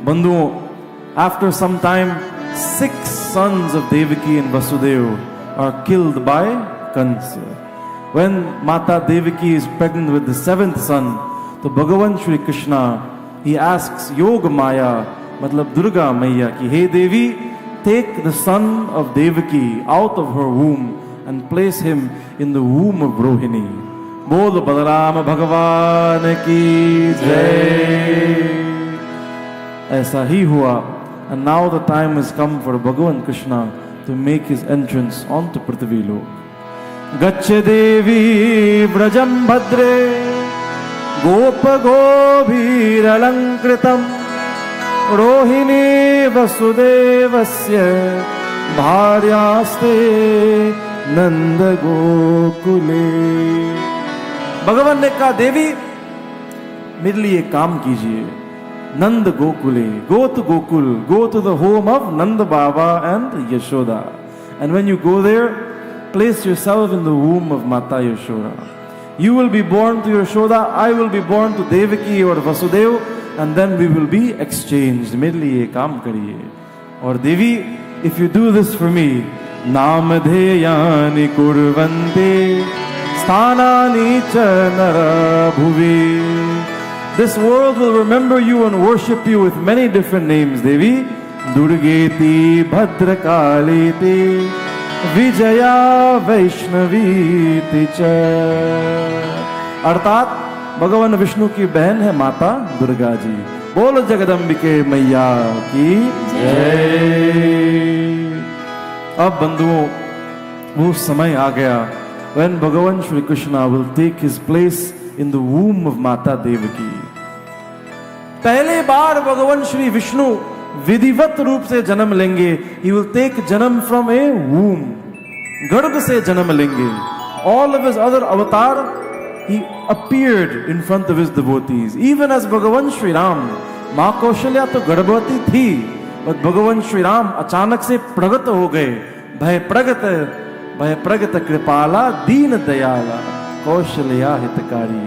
बंधुओं, after some time, 6 sons of Devaki and Vasudeva are killed by Kansa. When Mata Devaki is pregnant with the 7th son, तो भगवान Shri Krishna he asks Yoga Maya, मतलब दुर्गा मैया की, हे देवी, take the son of Devaki out of her womb and place him in the womb of Rohini. बोल बलराम भगवान की जय. ऐसा ही हुआ. And now the time has come for Bhagavan Krishna to make his entrance onto Prithvi Lok. Gacche Devi Brajam Bhadre Gopa Gobhir Alankritam Rohini Vasudevasya Bharyaste Nanda Gokule. भगवान ने कहा, देवी मेरे लिए काम कीजिए. नंद गोकुले, go to Gokul, go to the home of Nanda Baba and Yashoda. And when you go there, place yourself in the womb of Mata Yashoda. You will be born to Yashoda, I will be born to Devaki or Vasudev, and then we will be exchanged. मेरे लिए काम करिए. और देवी, if you do this for me, नामधेयानि कुर्वन्ते स्थानानि च नरा भुवि. This world will remember you and worship you with many different names, Devi. Durgeti, Bhadrakaliti, Vijaya, Vaishnaviti cha. अर्थात भगवान विष्णु की बहन है माता दुर्गा जी. बोल जगदम्बिके मैया की जय. अब बंधुओं, वो समय आ गया when भगवान Shri Krishna will take his place in the womb of Mata Devaki. पहले बार भगवान श्री विष्णु विधिवत रूप से जन्म लेंगे. He will take जन्म from a womb. गर्भ से जन्म लेंगे. All of his other avatar, he appeared in front of his devotees. Even as भगवान श्री राम, माँ कौशल्या तो गर्भवती थी, but भगवान श्री राम अचानक से प्रगट हो गए. भय प्रगट कृपाला दीन दयाला कौशल्या हितकारी.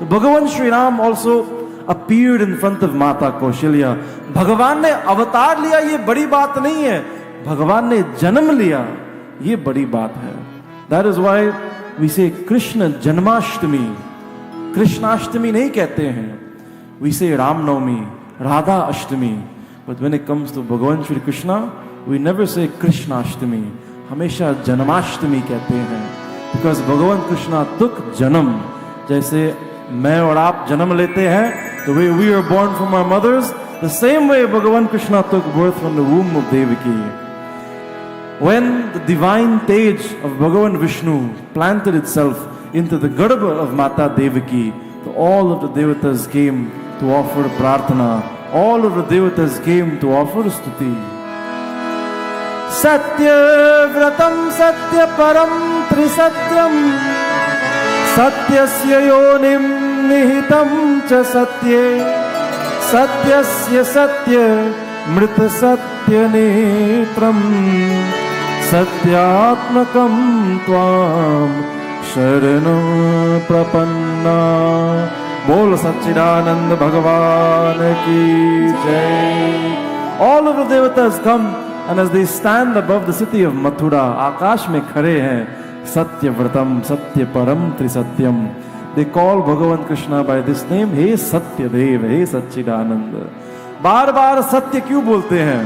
तो भगवान Shri Ram also appeared in front of माता कौशल्या. भगवान ने अवतार लिया, ये बड़ी बात नहीं है. भगवान ने जन्म लिया, ये बड़ी बात है. That is why we say Krishna Janmashtami. Krishnashtami नहीं कहते हैं. We say Ramnavami, Radha Ashtami. But when it comes to भगवान Shri Krishna, we never say Krishnashtami. हमेशा जन्माष्टमी कहते हैं. Because भगवान कृष्णा took जन्म. जैसे मैं और आप जन्म लेते हैं, the way we are born from our mothers, the same way Bhagavan Krishna took birth from the womb of Devaki. When the divine Tej of Bhagavan Vishnu planted itself into the garbha of Mata Devaki, all of the devatas came to offer prarthana. All of the devatas came to offer stuti. Satya vratam satya param trisatyam satyasya yonim निहितं च सत्ये सत्यस्य सत्य मृत सत्य नेत्रं सत्यात्मकं त्वां शरणं प्रपन्ना. बोल सच्चिदानंद भगवान की जय. All of the devatas come, and as they stand above the city of Mathura, आकाश में खड़े हैं. सत्य व्रतम सत्य परम त्रिसत्यम. They call Bhagavan Krishna by this name, हे सत्य देव, हे सच्चिदानंद. बार बार सत्य क्यों बोलते हैं?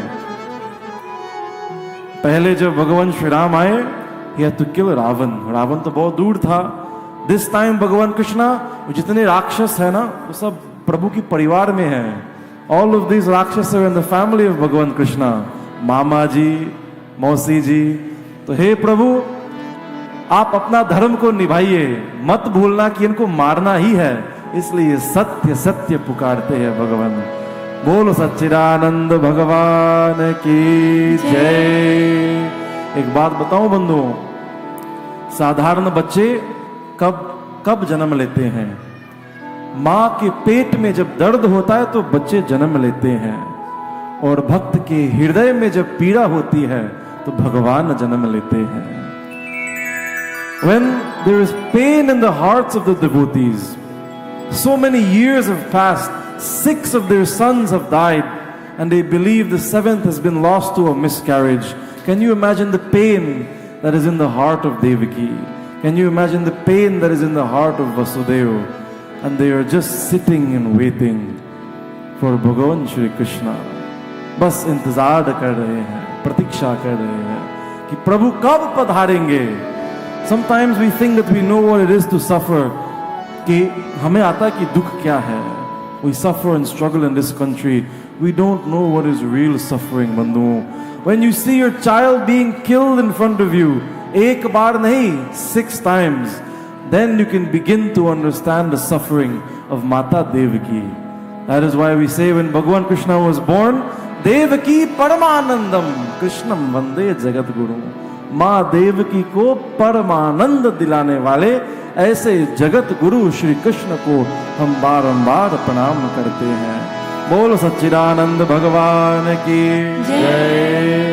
पहले जब भगवान श्री राम आए, he had to kill Ravan. Ravan तो बहुत दूर था. This time भगवान कृष्णा, जितने राक्षस है ना, वो सब प्रभु की परिवार में हैं. All of these राक्षस are in the family of भगवान कृष्णा. मामा जी, मौसी जी. तो हे प्रभु, आप अपना धर्म को निभाइए, मत भूलना कि इनको मारना ही है. इसलिए सत्य सत्य पुकारते हैं भगवान. बोलो सच्चिदानंद भगवान की जय. एक बात बताऊं बंधुओं, साधारण बच्चे कब जन्म लेते हैं? माँ के पेट में जब दर्द होता है तो बच्चे जन्म लेते हैं. और भक्त के हृदय में जब पीड़ा होती है तो भगवान जन्म लेते हैं. When there is pain in the hearts of the devotees, so many years have passed, 6 of their sons have died, and they believe the seventh has been lost to a miscarriage. Can you imagine the pain that is in the heart of Devaki? Can you imagine the pain that is in the heart of Vasudeva? And they are just sitting and waiting for Bhagavan Shri Krishna. बस इंतजार कर रहे हैं, प्रतीक्षा कर रहे हैं कि प्रभु कब पधारेंगे. Sometimes we think that we know what it is to suffer, कि हमें आता कि दुख क्या है. We suffer and struggle in this country. We don't know what is real suffering, बंधुओं. When you see your child being killed in front of you, एक बार नहीं, 6 times, then you can begin to understand the suffering of Mata Devaki. That is why we say when Bhagavan Krishna was born, Devaki Paramanandam Krishnam Vande Jagat Guru. माँ देवकी को परमानंद दिलाने वाले ऐसे जगत गुरु श्री कृष्ण को हम बारंबार प्रणाम करते हैं. बोल सच्चिदानंद भगवान की जय.